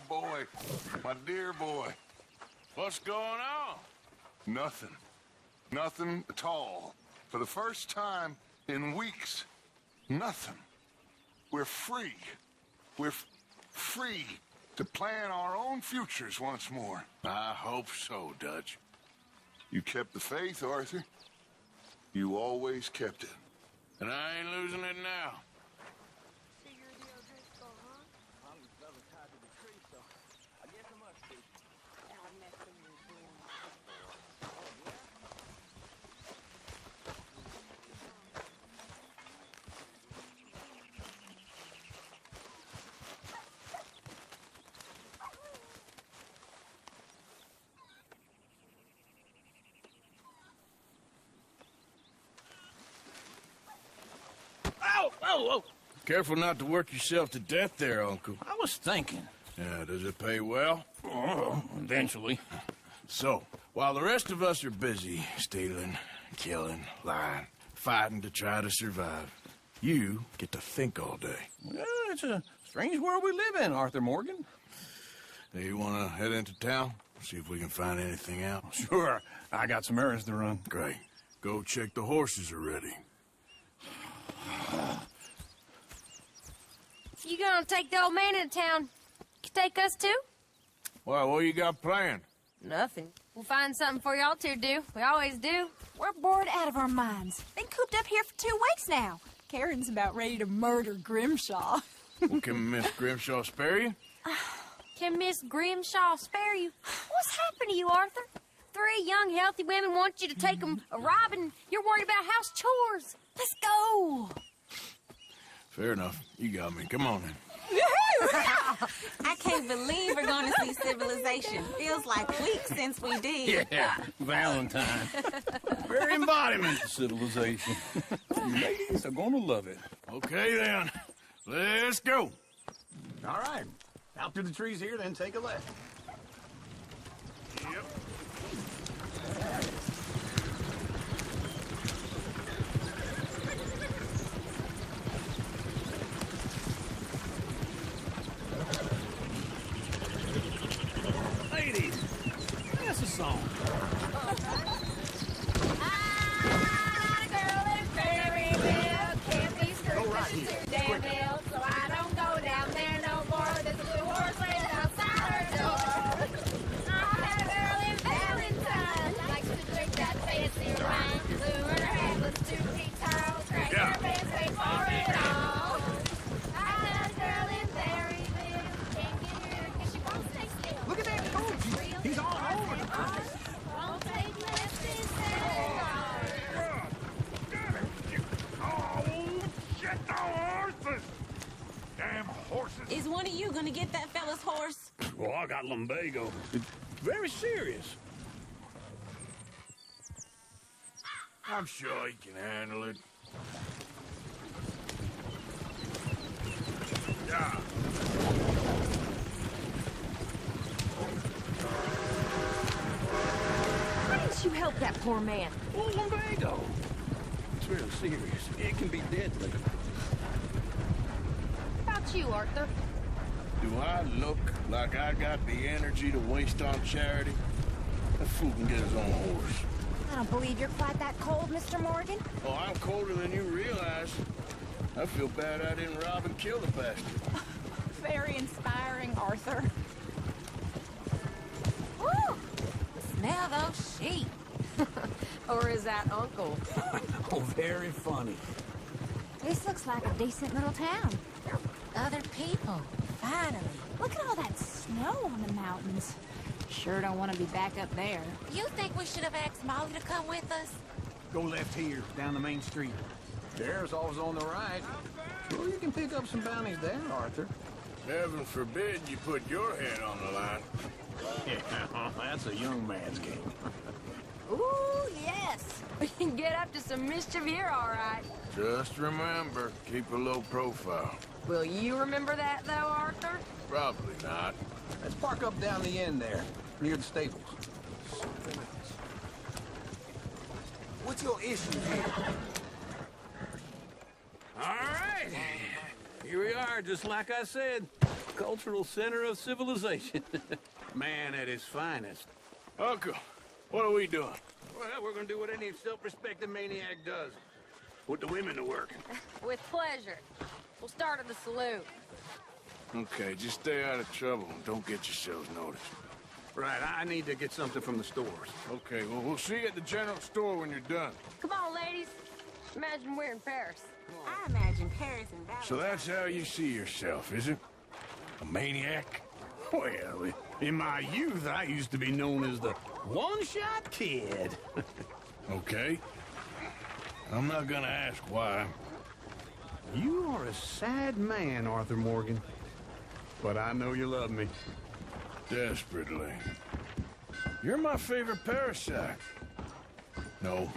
boy. My dear boy. What's going on? Nothing. Nothing at all. For the first time in weeks, nothing. We're free. We're free to plan our own futures once more. I hope so, Dutch. You kept the faith, Arthur. You always kept it. And I ain't losing it now. Whoa! Careful not to work yourself to death there, Uncle. I was thinking. Yeah, does it pay well? Oh, eventually. So, while the rest of us are busy stealing, killing, lying, fighting to try to survive, you get to think all day. Well, it's a strange world we live in, Arthur Morgan. Hey, you want to head into town? See if we can find anything out? Sure. I got some errands to run. Great. Go check the horses are ready. You gonna take the old man into town? You take us too? Why, what you got planned? Nothing. We'll find something for y'all to do. We always do. We're bored out of our minds. Been cooped up here for 2 weeks now. Karen's about ready to murder Grimshaw. Well, can Miss Grimshaw spare you? Can Miss Grimshaw spare you? What's happened to you, Arthur? 3 young, healthy women want you to take them a robbing. You're worried about house chores. Let's go. Fair enough. You got me. Come on then. I can't believe we're going to see civilization. Feels like weeks since we did. Yeah, Valentine. Very embodiment of civilization. Ladies are gonna love it. Okay then. Let's go. All right. Out through the trees here, then take a left. Yep. Ladies, that's a song. So I don't go down there no more. There's a blue horse waiting outside her door. I had a girl in Valentine. Likes to drink that fancy wine. Blue in her head was 2 feet tall. Crank her pants, wait for it all. I had a girl in Berryville. Can't get her 'cause she won't stay still. Look at that coach. He's all over the place. Won't take less than 7 Oh, shit, the horses! Damn horses! Is one of you going to get that fella's horse? Well, I got lumbago. It's very serious. I'm sure he can handle it. Yeah. Why didn't you help that poor man? Well, lumbago. It's real serious. It can be deadly. What about you, Arthur? Do I look like I got the energy to waste on charity? That fool can get his own horse. I don't believe you're quite that cold, Mr. Morgan. Oh, I'm colder than you realize. I feel bad I didn't rob and kill the bastard. Very inspiring, Arthur. Woo! Smell those sheep. Or is that Uncle? Oh, very funny. This looks like a decent little town. Other people. Finally. Look at all that snow on the mountains. Sure don't want to be back up there. You think we should have asked Molly to come with us? Go left here, down the main street. There's always on the right. Sure, you can pick up some bounties there, Arthur. Heaven forbid you put your head on the line. Yeah, that's a young man's game. Ooh, yes. We can get up to some mischief here, all right. Just remember, keep a low profile. Will you remember that, though, Arthur? Probably not. Let's park up down the end there, near the stables. What's your issue here? All right. Here we are, just like I said. Cultural center of civilization. Man at his finest. Uncle, what are we doing? Well, we're gonna do what any self-respecting maniac does. Put the women to work. With pleasure. We'll start at the saloon. Okay, just stay out of trouble and don't get yourselves noticed. Right, I need to get something from the stores. Okay, well, we'll see you at the general store when you're done. Come on, ladies. Imagine we're in Paris. I imagine Paris and Valentine. So that's how you see yourself, is it? A maniac? Well, in my youth, I used to be known as the one-shot kid. Okay. I'm not gonna ask why. You are a sad man, Arthur Morgan. But I know you love me. Desperately. You're my favorite parasite. No.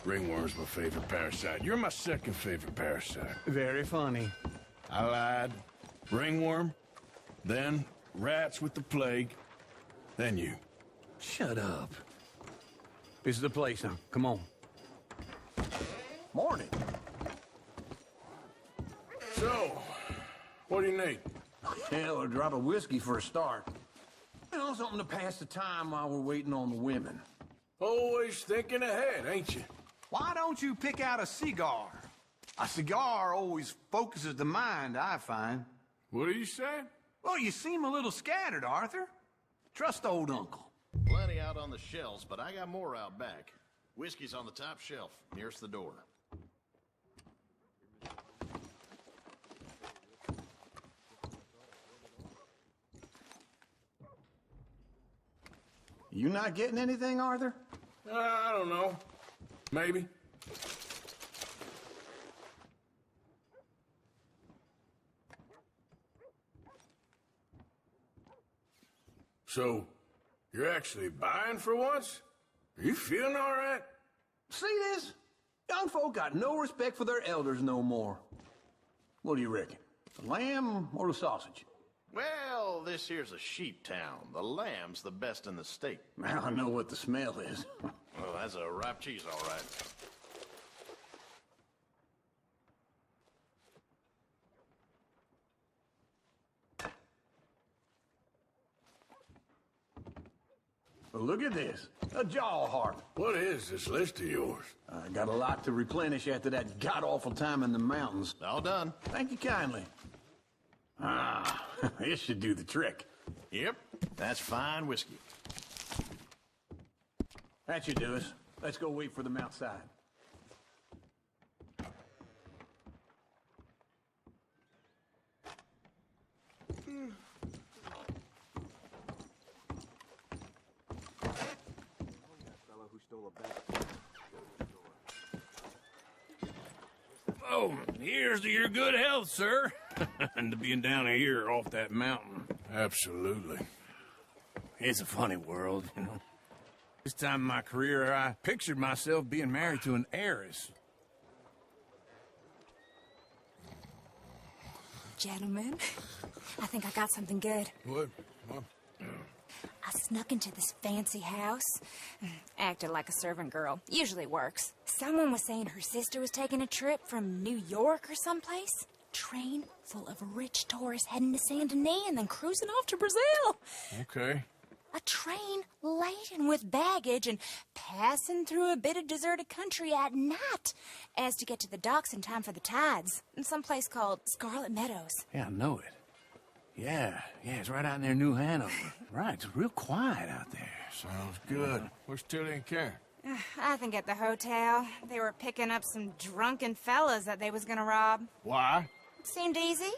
Ringworm's my favorite parasite. You're my second favorite parasite. Very funny. I lied. Ringworm. Then rats with the plague. Then you. Shut up. This is the place now. Come on. Morning. So, what do you need? Hell, a drop of whiskey for a start. You know, something to pass the time while we're waiting on the women. Always thinking ahead, ain't you? Why don't you pick out a cigar? A cigar always focuses the mind, I find. What do you say? Well, you seem a little scattered, Arthur. Trust old uncle. Plenty out on the shelves, but I got more out back. Whiskey's on the top shelf, nearest the door. You not getting anything, Arthur? I don't know. Maybe. So, you're actually buying for once? Are you feeling all right? See this? Young folk got no respect for their elders no more. What do you reckon? The lamb or the sausage? Well, this here's a sheep town. The lamb's the best in the state. Now I know what the smell is. Well, that's a ripe cheese, all right. Well, look at this. A jaw harp. What is this list of yours? I got a lot to replenish after that god-awful time in the mountains. All done. Thank you kindly. Ah, this should do the trick. Yep, that's fine whiskey. That should do us. Let's go wait for them outside. Oh, here's to your good health, sir. And to being down here off that mountain. Absolutely. It's a funny world, you know. This time in my career, I pictured myself being married to an heiress. Gentlemen, I think I got something good. What? I snuck into this fancy house. Acted like a servant girl. Usually works. Someone was saying her sister was taking a trip from New York or someplace. Train full of rich tourists heading to Saint Denis and then cruising off to Brazil. Okay. A train laden with baggage and passing through a bit of deserted country at night as to get to the docks in time for the tides in some place called Scarlet Meadows. Yeah, I know it. Yeah, it's right out near New Hanover. Right, it's real quiet out there. Sounds good. Where's Tilly and Karen? I think at the hotel. They were picking up some drunken fellas that they was gonna rob. Why? Seemed easy.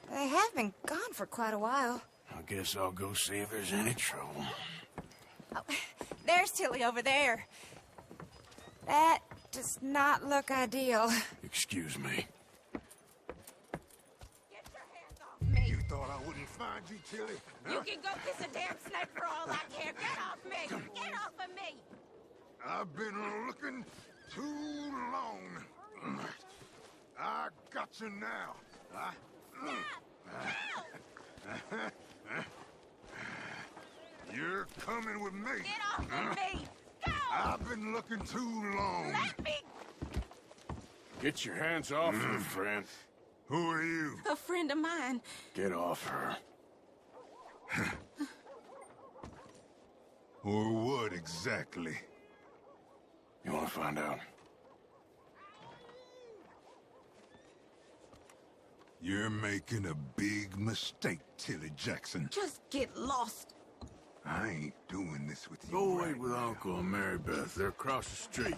They have been gone for quite a while. I guess I'll go see if there's any trouble. Oh, there's Tilly over there. That does not look ideal. Excuse me. Get your hands off me. You thought I wouldn't find you, Tilly? You can go kiss a damn snake for all I care. Get off me. Get off of me. I've been looking too long. I got you now. You're coming with me. Get off of me. Go. I've been looking too long. Let me. Get your hands off her, friend. Who are you? A friend of mine. Get off her. Or what exactly? You want to find out? You're making a big mistake, Tilly Jackson. Just get lost. I ain't doing this with you. Go right wait with now. Uncle and Mary Beth. They're across the street.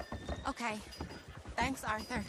Okay. Thanks, Arthur.